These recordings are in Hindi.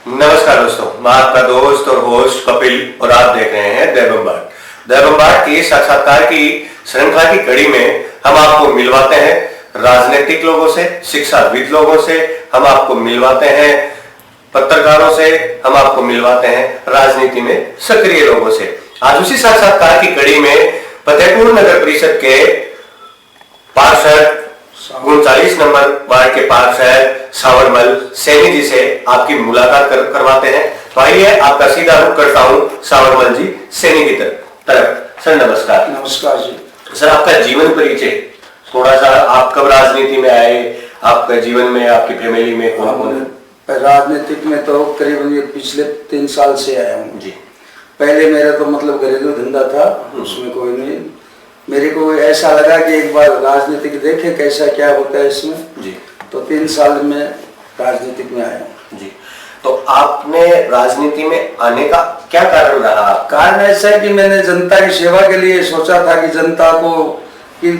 नमस्कार दोस्तों, मैं आपका दोस्त और होस्ट कपिल और आप देख रहे हैं दैवम्बाट की साक्षात्कार की श्रृंखला की कड़ी में हम आपको मिलवाते हैं राजनीतिक लोगों से, शिक्षाविद लोगों से, हम आपको मिलवाते हैं पत्रकारों से, हम आपको मिलवाते हैं राजनीति में सक्रिय लोगों से। आज उसी साक्षात्कार की कड़ी में फतेहपुर नगर परिषद के पार्षद 39 नंबर वार्ड के पार्षद सावरमल सैनी जी से आपकी मुलाकात करवाते हैं। तो आइए आपका सीधा रुख करता हूं सावरमल जी सैनी की तरफ। सर नमस्कार। नमस्कार जी। सर आपका जीवन परिचय थोड़ा सा, आप कब राजनीति में आए, आपका जीवन में आपकी फैमिली में कौन कौन है? राजनीतिक में तो करीबन ये पिछले 3 साल से आया हूँ जी। पहले मेरा तो मतलब घरेलू धंधा था, उसमें कोई नहीं। मेरे को ऐसा लगा कि एक बार राजनीतिक देखे कैसा क्या होता है इसमें जी। तो 3 साल में राजनीतिक में आया हूँ जी। तो आपने राजनीति में आने का क्या कारण रहा? कारण ऐसा है कि मैंने जनता की सेवा के लिए सोचा था कि जनता को कि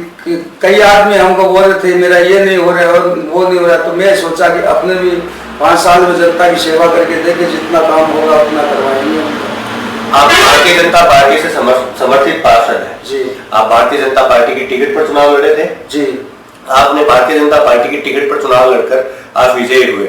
कई आदमी हमको बोल रहे थे मेरा ये नहीं हो रहा है और वो नहीं हो रहा, तो मैं सोचा कि अपने भी 5 साल में जनता की सेवा करके देखे, जितना काम होगा उतना करवाएंगे। आप भारतीय जनता पार्टी से समर्थित पार्षद हैं जी। आप भारतीय जनता पार्टी की टिकट पर चुनाव लड़े थे जी। आपने भारतीय जनता पार्टी की टिकट पर चुनाव लड़कर आप विजयी हुए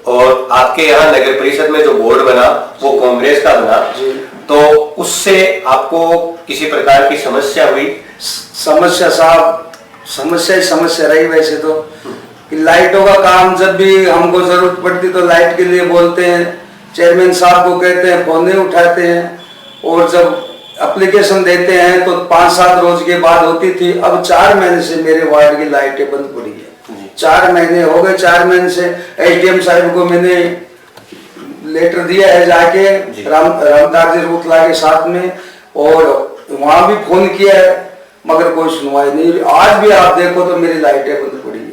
और आपके यहाँ नगर परिषद में जो बोर्ड बना वो कांग्रेस का बना जी। तो उससे आपको किसी प्रकार की समस्या हुई? समस्या साहब, समस्या ही समस्या रही वैसे तो। लाइटों का काम जब भी हमको जरूरत पड़ती तो लाइट के लिए बोलते हैं, चेयरमैन साहब को कहते हैं, फोन नहीं उठाते हैं, और जब एप्लीकेशन देते हैं तो 5-7 रोज के बाद होती थी। अब 4 महीने से मेरे वार्ड की लाइटें बंद पड़ी है। 4 महीने हो गए। 4 महीने से एसडीएम साहब को मैंने लेटर दिया है जाके रामदास जी रूतला के साथ में, और वहां भी फोन किया है मगर कोई सुनवाई नहीं। आज भी आप देखो तो मेरी लाइटें बंद पड़ी है।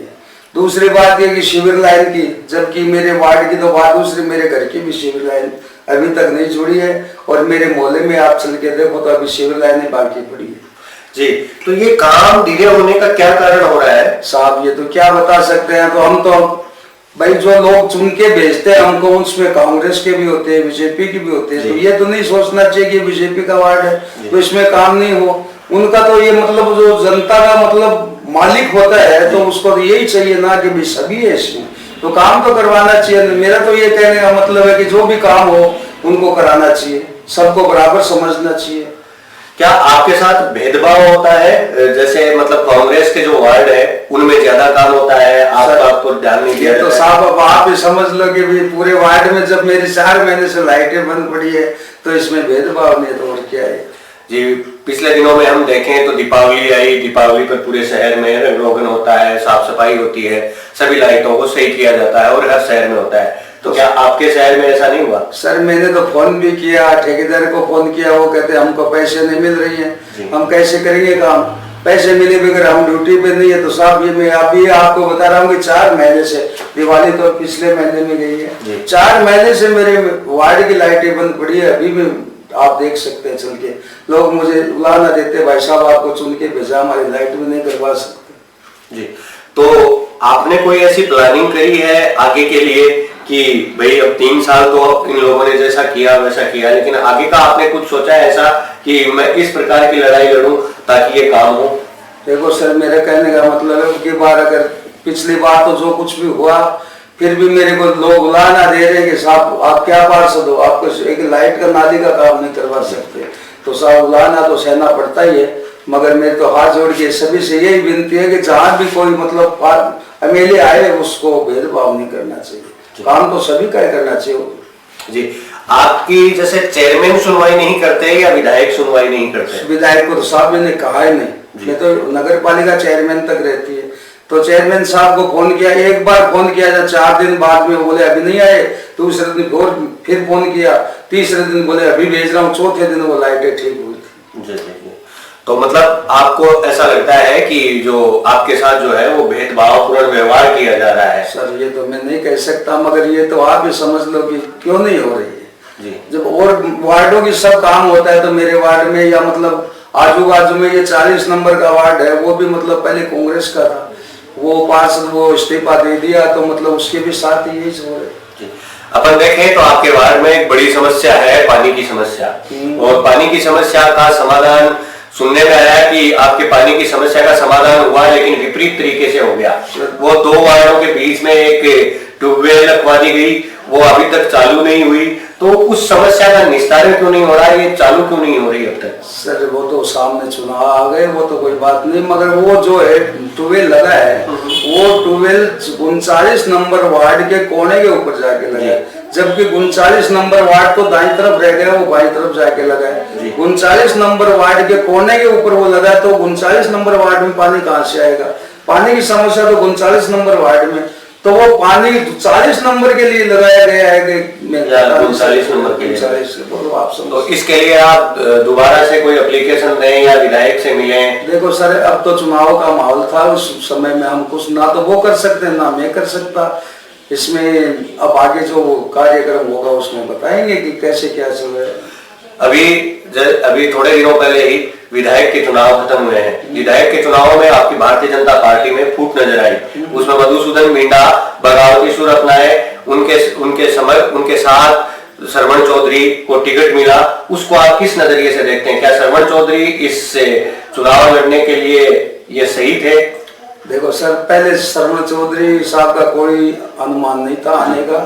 दूसरी बात ये कि शिविर लाइन की, जबकि मेरे वार्ड की तो बात दूसरी, मेरे घर की भी शिविर लाइन अभी तक नहीं जुड़ी है, और मेरे मोहल्ले में आप चल के देखो तो अभी शिविर लाइनें बाकी पड़ी है जी। तो ये काम धीरे होने का क्या कारण हो रहा है साहब? ये तो क्या बता सकते हैं। तो हम तो भाई जो लोग चुन के भेजते हैं हमको, उसमें कांग्रेस के भी होते हैं, बीजेपी के भी होते हैं, तो ये तो नहीं सोचना चाहिए कि बीजेपी का वार्ड है तो इसमें काम नहीं हो। उनका तो ये मतलब जो जनता का मतलब मालिक होता है तो उसको तो यही चाहिए ना कि भाई सभी है इसमें, तो काम तो करवाना चाहिए। मेरा तो ये कहने का मतलब है कि जो भी काम हो उनको कराना चाहिए, सबको बराबर समझना चाहिए। क्या आपके साथ भेदभाव होता है? जैसे मतलब कांग्रेस के जो वार्ड है उनमें ज्यादा काम होता है, आपको ध्यान नहीं दिया? तो साहब अब आप ही समझ लो कि भी पूरे वार्ड में जब मेरी 4 महीने से लाइटें बंद पड़ी है तो इसमें भेदभाव नहीं तो और क्या है जी। पिछले दिनों में हम देखें तो दीपावली आई, दीपावली पर पूरे शहर में रंग रोगन होता है, साफ सफाई होती है, सभी लाइटों को सही किया जाता है और हर शहर में होता है। तो क्या आपके शहर में ऐसा नहीं हुआ? सर मैंने तो फोन भी किया, ठेकेदार को फोन किया, वो कहते हमको पैसे नहीं मिल रही हैं, हम कैसे करेंगे काम, पैसे मिले बगैर हम ड्यूटी पे नहीं है। तो साहब ये मैं अभी आपको बता रहा हूँ कि 4 महीने से, दिवाली तो पिछले महीने में गई है, 4 महीने से मेरे वार्ड की लाइटें बंद पड़ी है। अभी भी आप देख सकते हैं चल के, लोग मुझे बुलाना देते, भाई साहब आपको चुन के भेजा, हमारी लाइट भी नहीं करवा सकते जी। तो आपने कोई ऐसी प्लानिंग करी है आगे के लिए कि भाई अब 3 साल तो इन लोगों ने जैसा किया वैसा किया, लेकिन आगे का आपने कुछ सोचा है ऐसा कि मैं इस प्रकार की लड़ाई लड़ूं ताकि ये काम हो? देखो सर, मेरे कहने का मतलब है कि बार अगर पिछली बार तो जो कुछ भी हुआ फिर भी मेरे को लोग बुलाना दे रहे हैं कि साहब आप क्या पार्षद हो, आपको एक लाइट का नाली का काम नहीं करवा सकते, तो साहब बुलाना तो सहना पड़ता ही है। मगर मेरे तो हाथ जोड़ के सभी से यही विनती है कि जहाँ भी कोई मतलब एमएलए आए उसको भेदभाव नहीं करना चाहिए, काम तो सभी का करना चाहिए जी। आपकी जैसे चेयरमैन सुनवाई नहीं करते या विधायक सुनवाई नहीं करते? विधायक को तो साहब मैंने कहा ही नहीं, मैं तो नगर पालिका चेयरमैन तक रहती है, तो चेयरमैन साहब को फोन किया, एक बार फोन किया, 4 दिन बाद में बोले अभी नहीं आए, दूसरे दिन फिर फोन किया, तीसरे दिन बोले अभी भेज रहा हूँ, चौथे दिन वो लाइटें ठीक हुई थी। तो मतलब आपको ऐसा लगता है कि जो आपके साथ जो है वो भेदभावपूर्ण व्यवहार किया जा रहा है? सर ये तो मैं नहीं कह सकता, मगर ये तो आप ही समझ लो कि क्यों नहीं हो रही है जी। जब और वार्डों की सब काम होता है तो मेरे वार्ड में या मतलब आजू बाजू में ये 40 नंबर का वार्ड है, वो भी मतलब पहले कांग्रेस का था, वो पार्षद वो इस्तीफा दे दिया, तो मतलब उसके भी साथ ही यही हो रहे। अपन देखें तो आपके वार्ड में एक बड़ी समस्या है पानी की समस्या, और पानी की समस्या का समाधान सुनने में आया कि आपके पानी की समस्या का समाधान हुआ, लेकिन विपरीत तरीके से हो गया। वो 2 वार्डों के बीच में एक ट्यूबवेल रखवा दी गई, वो अभी तक चालू नहीं हुई। तो उस समस्या का निस्तारण क्यों नहीं हो रहा है, ये चालू क्यों नहीं हो रही अब तक? सर वो तो सामने चुनाव आ गए, वो तो कोई बात नहीं, मगर वो जो है ट्यूबवेल लगा है, वो ट्यूबवेल 39 नंबर वार्ड के कोने के ऊपर जाके लगा है, जबकि 39 नंबर वार्ड तो दाईं तरफ रह गया, वो बाईं तरफ जाके लगा है। 39 नंबर वार्ड के कोने के ऊपर वो लगा है, तो 39 नंबर वार्ड में पानी कहाँ से आएगा? पानी की समस्या तो 39 नंबर वार्ड में, तो वो पानी 40 नंबर के लिए लगाया गया है कि 39 नंबर के लिए। 39 बोलो आप समझो। तो इसके लिए आप दोबारा से कोई एप्लीकेशन दें या विधायक से मिलें? देखो सर, अब तो चुनाव का माहौल था, उस समय में हम कुछ ना तो वो कर सकते ना मैं कर सकता। इसमें अब आगे जो कार्यक्रम होगा उसमें बताएंगे कि कैसे क्या चल रहा है। अभी थोड़े दिनों पहले ही विधायक के चुनाव खत्म हुए हैं। विधायक के चुनाव में आपकी भारतीय जनता पार्टी में फूट नजर आई। उसमें मधुसूदन मिंडा बगावती सुर अपनाए, उनके साथ श्रवण चौधरी को टिकट मिला। उसको आप किस नजरिए से देखते हैं? क्या श्रवण चौधरी इस चुनाव लड़ने के लिए ये सही थे? देखो सर, पहले श्रवण चौधरी साहब का कोई अनुमान नहीं था आने का।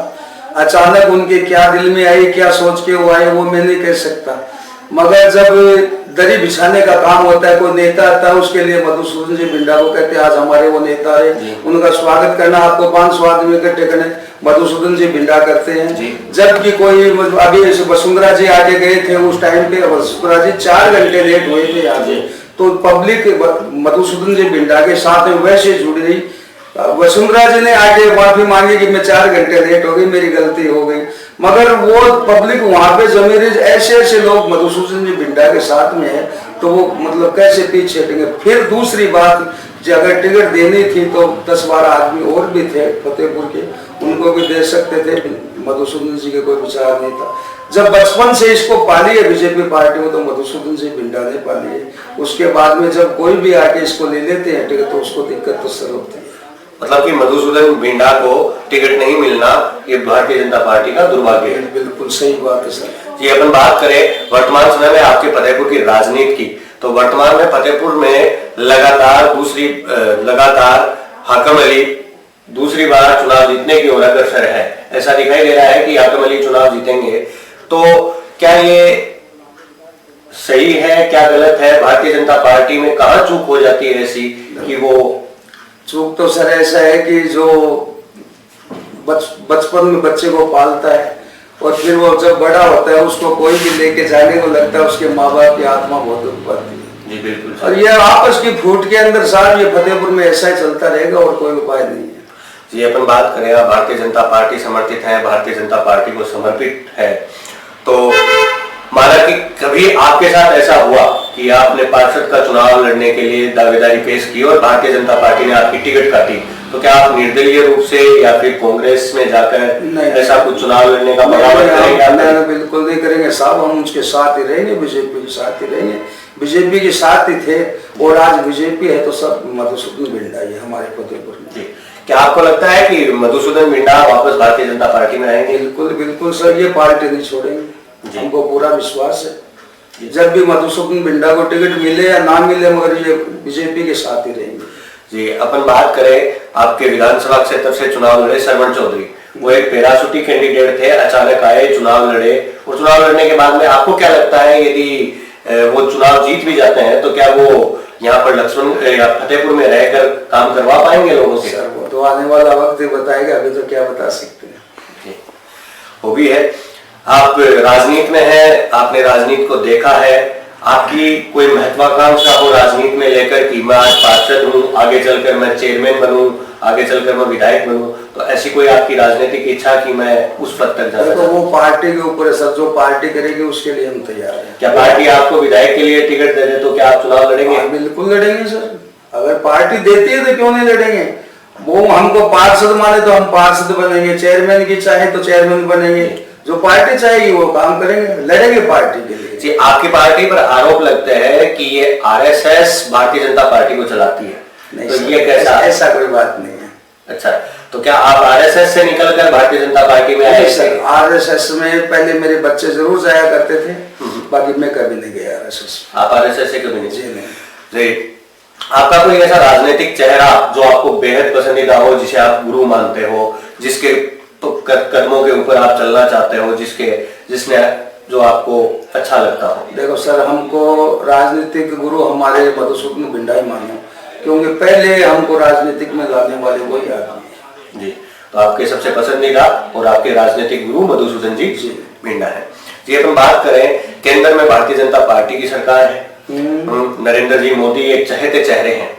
अचानक उनके क्या दिल में आई, क्या सोच के वो आए, वो मैं नहीं कह सकता। मगर जब दरी बिछाने का काम होता है, कोई नेता आता है, उसके लिए मधुसूदन जी मिंडा को कहते हैं आज हमारे वो नेता है, उनका स्वागत करना आपको 500 आदमी इकट्ठे करने मधुसूदन जी मिंडा करते हैं। जबकि कोई अभी वसुंधरा जी आगे गए थे, उस टाइम पे वसुंधरा जी 4 घंटे लेट हुए थे आगे, तो पब्लिक मधुसूदन जी मिंडा के साथ में वैसे जुड़ रही। वसुंधरा जी ने आके माफी मांगी कि मैं 4 घंटे लेट हो गई, मेरी गलती हो गई, मगर वो पब्लिक वहां पे जमी रही। ऐसे लोग मधुसूदन जी मिंडा के साथ में है, तो वो मतलब कैसे पीछे हटेंगे? फिर दूसरी बात, अगर टिकट देनी थी तो 10-12 आदमी और भी थे फतेहपुर के, उनको भी दे सकते थे। मधुसूदन जी के कोई विचार नहीं था। जब बचपन से इसको पाली है बीजेपी पार्टी में, तो मधुसूदन जी मिंडा ने पाली है। उसके बाद में जब कोई भी आके इसको ले लेते हैं टिकट, तो उसको दिक्कत तो सर होती है। मतलब कि मधुसूदन मिंडा को टिकट नहीं मिलना ये भारतीय जनता पार्टी का दुर्भाग्य है। बिल्कुल सही बात है सर। जी, अपन बात करें वर्तमान समय में आपके फतेहपुर की राजनीति की, तो वर्तमान में फतेहपुर में लगातार हाकम अली दूसरी बार चुनाव जीतने की ओर अग्रसर है। ऐसा दिखाई दे रहा है कि हाकम अली चुनाव जीतेंगे। तो क्या ये सही है, क्या गलत है? भारतीय जनता पार्टी में कहाँ चूक हो जाती है ऐसी कि वो चूक तो सर ऐसा है कि जो बचपन में बच्चे को पालता है और फिर वो जब बड़ा होता है उसको कोई भी लेके जाने को लगता है, उसके माँ बाप की आत्मा बहुत दुख पाती है। जी बिल्कुल। और ये आपस की फूट के अंदर साहब ये फतेहपुर में ऐसा ही चलता रहेगा और कोई उपाय नहीं है। जी, अपन बात करें, आप भारतीय जनता पार्टी समर्थित है, भारतीय जनता पार्टी को समर्पित है, तो माना कि कभी आपके साथ ऐसा हुआ कि आपने पार्षद का चुनाव लड़ने के लिए दावेदारी पेश की और भारतीय जनता पार्टी ने आपकी टिकट काटी, तो क्या आप निर्दलीय रूप से या फिर कांग्रेस में जाकर ऐसा कुछ चुनाव लड़ने का बगावत करेंगे? बिल्कुल नहीं करेंगे साहब, हम उसके साथ ही रहेंगे, बीजेपी के साथ ही रहेंगे। बीजेपी के साथ ही थे और आज बीजेपी है तो सब मधुसूदन मिंडा है हमारे फतेहपुर में। क्या आपको लगता है कि मधुसूदन मिंडा वापस भारतीय जनता पार्टी में आएंगे? बिल्कुल बिल्कुल सर, ये पार्टी नहीं छोड़ेंगे, हमको पूरा विश्वास है। जब भी मधुसूदन मिंडा को टिकट मिले या ना मिले, मगर ये बीजेपी के साथ ही रहेंगे। जी, अपन बात करें, आपके विधानसभा क्षेत्र से चुनाव लड़े श्रवण चौधरी, वो एक पैराशूटी कैंडिडेट थे, अचानक आए, चुनाव लड़े, और चुनाव लड़ने के बाद में आपको क्या लगता है यदि वो चुनाव जीत भी जाते हैं तो क्या वो यहाँ पर लक्ष्मण या फतेहपुर में रहकर काम करवा पाएंगे लोगों से? सर वो तो आने वाला वक्त बताएगा, अभी तो क्या बता सकते हैं। वो भी है, आप राजनीति में हैं, आपने राजनीति को देखा है, आपकी कोई महत्वाकांक्षा हो राजनीति में लेकर कि मैं आज पार्षद हूँ, आगे चलकर मैं चेयरमैन बनूं, आगे चलकर मैं विधायक बनूं, तो ऐसी कोई आपकी राजनीतिक इच्छा कि मैं उस पद तक जाना? तो वो पार्टी के ऊपर है सर, जो पार्टी करेगी उसके लिए हम तैयार हैं। क्या पार्टी आपको विधायक के लिए टिकट दे दे तो क्या आप चुनाव लड़ेंगे? बिल्कुल लड़ेंगे सर, अगर पार्टी देती है तो क्यों नहीं लड़ेंगे। वो हमको पार्षद माने तो हम पार्षद बनेंगे, चेयरमैन की चाहे तो चेयरमैन बनेंगे, जो पार्टी चाहेगी वो काम करेंगे, लड़ेंगे पार्टी के लिए। जी, आपकी पार्टी पर आरोप लगते हैं कि ये आरएसएस भारतीय जनता पार्टी को चलाती है, नहीं तो सर, ये कैसा? ऐसा कोई बात नहीं है। अच्छा, तो क्या आप आरएसएस से निकलकर भारतीय जनता पार्टी में आए? सर आरएसएस में पहले मेरे बच्चे जरूर जाया करते थे, बाकी मैं कभी नहीं गया आरएसएस। आप आरएसएस से कभी नहीं? जी नहीं। जी, आपका कोई ऐसा राजनीतिक चेहरा जो आपको बेहद पसंदीदा हो, जिसे आप गुरु मानते हो, जिसके तो कदमों के ऊपर आप चलना चाहते हो, जिसने जो आपको अच्छा लगता हो? देखो सर, हमको राजनीतिक गुरु हमारे मधुसूदन बिंडा ही मानो, क्योंकि पहले हमको राजनीतिक में लाने वाले वही आदमी है। जी, तो आपके सबसे पसंदीदा और आपके राजनीतिक गुरु मधुसूदन जी बिंडा है। जी, अपन बात करें, केंद्र में भारतीय जनता पार्टी की सरकार है, नरेंद्र जी मोदी एक चहेते चेहरे हैं।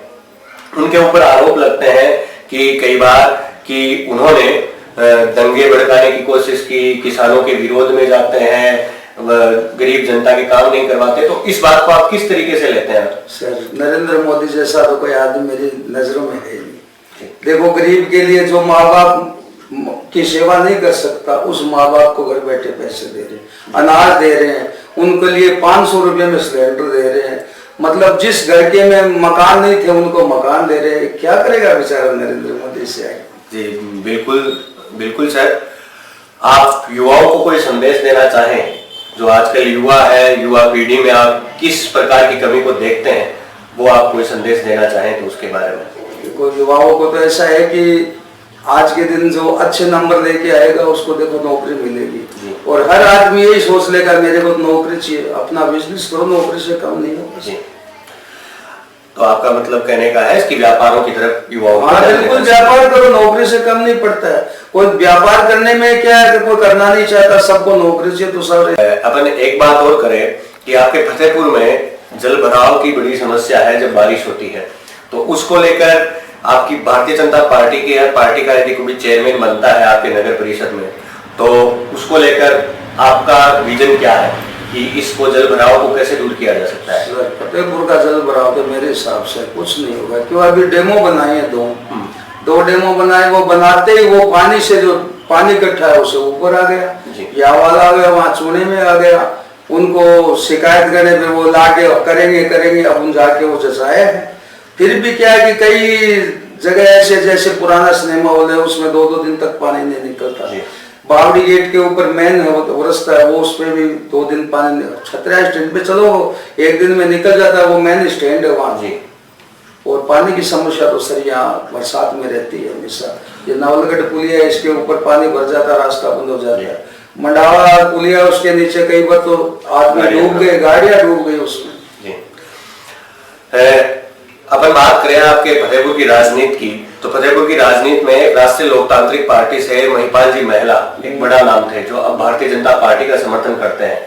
उनके ऊपर आरोप लगते हैं कि कई बार कि उन्होंने दंगे भड़काने की कोशिश की, किसानों के विरोध में जाते हैं, गरीब जनता के काम नहीं करवाते। तो इस बात को आप किस तरीके से लेते हैं? सर, नरेंद्र मोदी जैसा तो कोई आदमी मेरी नजरों में है नहीं। देखो, गरीब के लिए जो माँ बाप की सेवा नहीं कर सकता, उस माँ बाप को घर बैठे पैसे दे रहे हैं, अनाज दे रहे हैं, उनके लिए 500 रुपये में सिलेंडर दे रहे हैं। मतलब जिस घर के में मकान नहीं थे उनको मकान दे रहे हैं। क्या करेगा बेचारा नरेंद्र मोदी से आगे? जी बिल्कुल बिल्कुल सर। आप युवाओं को कोई संदेश देना चाहें, जो आजकल युवा है, युवा पीढ़ी में आप किस प्रकार की कमी को देखते हैं, वो आप कोई संदेश देना चाहें तो उसके बारे में? देखो, युवाओं को तो ऐसा है कि आज के दिन जो अच्छे नंबर लेके आएगा उसको देखो नौकरी मिलेगी, और हर आदमी यही सोच लेगा मेरे को नौकरी चाहिए, अपना बिजनेस करो, नौकरी से कम नहीं होगा। तो आपका मतलब कहने का है कि व्यापारों की तरफ युवाओं को? हाँ बिल्कुल, व्यापार करो, नौकरी से कम नहीं पड़ता है। कोई व्यापार करने में क्या है कि कोई करना नहीं चाहता, सबको नौकरी चाहिए तो सब। अपन एक बात और करें कि आपके फतेहपुर में जल भराव की बड़ी समस्या है जब बारिश होती है, तो उसको लेकर आपकी भारतीय जनता पार्टी की पार्टी का यदि कोई चेयरमैन बनता है आपके नगर परिषद में, तो उसको लेकर आपका विजन क्या है कि इसको जल भराव को कैसे दूर किया जा सकता है? फतेहपुर का जल भराव तो मेरे हिसाब से कुछ नहीं होगा, क्यों अभी डेमो बनाए हैं दो डेमो बनाए, वो बनाते ही वो पानी से जो पानी इकट्ठा है उसे ऊपर आ गया, या वाला आ गया, वहाँ चूने में आ गया। उनको शिकायत करने पे वो लाके करेंगे अब उन जाके वो जचाए है। फिर भी क्या है कि कई जगह ऐसे जैसे पुराना सिनेमा हॉल है उसमें 2-2 दिन तक पानी नहीं निकलता। बावड़ी गेट के ऊपर मेन वो रास्ता है, वो उस पे भी 2 दिन पानी, छतरा स्टैंड पे चलो 1 दिन में निकल जाता है, वो मेन स्टैंड है वहाँ जी। और पानी की समस्या तो सर यहाँ बरसात में रहती है हमेशा। ये नावलगढ़ पुलिया है, इसके ऊपर पानी भर जाता है, रास्ता बंद हो जाता है। मंडावा पुलिया, उसके नीचे कई बार तो आदमी डूब गए, गाड़ियां डूब गई उसमें। अपन बात करें आपके फतेहपुर की राजनीति की, तो फतेहपुर की राजनीति में राष्ट्रीय लोकतांत्रिक पार्टी से महिपाल जी महिला एक बड़ा नाम थे, जो अब भारतीय जनता पार्टी का समर्थन करते हैं।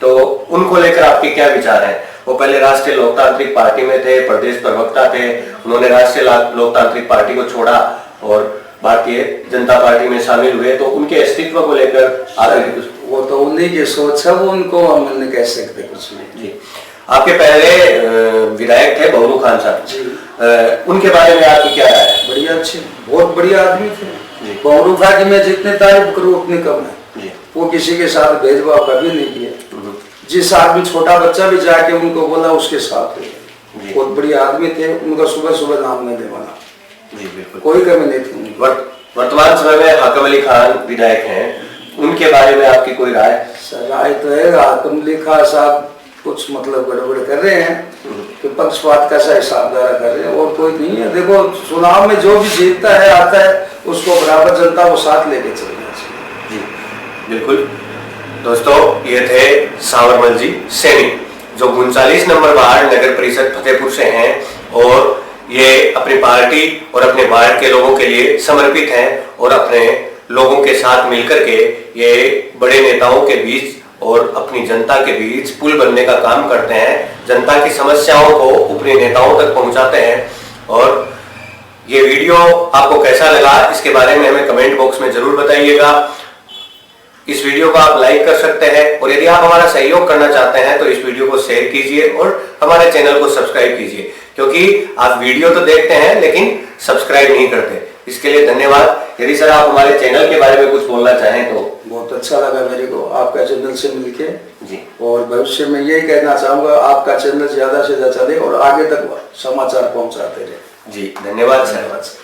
तो उनको लेकर आपके क्या विचार हैं? वो पहले राष्ट्रीय लोकतांत्रिक पार्टी में थे, प्रदेश प्रवक्ता थे, उन्होंने राष्ट्रीय लोकतांत्रिक पार्टी को छोड़ा और भारतीय जनता पार्टी में शामिल हुए, तो उनके अस्तित्व को लेकर आप? वो तो उन्हीं की सोच है, वो उनको हम नहीं कह सकते कुछ नहीं जी। आपके पहले विधायक थे बबरू खान साहब, उनके बारे में आपकी क्या राय है? बढ़िया, अच्छे, बहुत बढ़िया आदमी थे। बबरू खान की मैं जितनी तारीफ करूँ उतनी कम है। वो किसी के साथ भेदभाव कभी नहीं किया, जिस आदमी छोटा बच्चा भी जाके उनको बोला उसके साथ थे। बहुत बढ़िया आदमी थे, उनका सुबह सुबह नाम नहीं लेवाना जी, बिल्कुल कोई कमी नहीं थी। वर्तमान समय में हाकम अली खान विधायक हैं, उनके बारे में आपकी कोई राय? सर राय तो है, हाकम अली खान साहब कुछ मतलब गड़बड़ कर रहे हैं कि पक्षपात का सा हिसाबदारा कर रहे हैं, और कोई नहीं है। देखो, चुनाव में जो भी जीतता है आता है, उसको बराबर जनता को साथ लेके चलना चाहिए जी। बिल्कुल दोस्तों, ये थे सांवरमल जी सैनी, जो 39 नंबर वार्ड नगर परिषद फतेहपुर से हैं, और ये अपनी पार्टी और अपने वार्ड के लोगों के लिए समर्पित हैं, और अपने लोगों के साथ मिलकर के ये बड़े नेताओं के बीच और अपनी जनता के बीच पुल बनने का काम करते हैं, जनता की समस्याओं को ऊपरी नेताओं तक पहुंचाते हैं। और ये वीडियो आपको कैसा लगा इसके बारे में हमें कमेंट बॉक्स में जरूर बताइएगा। इस वीडियो को आप लाइक कर सकते हैं, और यदि आप हमारा सहयोग करना चाहते हैं तो इस वीडियो को शेयर कीजिए और हमारे चैनल को सब्सक्राइब कीजिए, क्योंकि आप वीडियो तो देखते हैं लेकिन सब्सक्राइब नहीं करते। इसके लिए धन्यवाद। यदि सर आप हमारे चैनल के बारे में कुछ बोलना चाहें तो? बहुत अच्छा लगा मेरे को आपका चैनल से मिलके जी, और भविष्य में यही कहना चाहूंगा आपका चैनल ज्यादा से ज्यादा चले और आगे तक समाचार पहुंचाते रहे जी। धन्यवाद सर।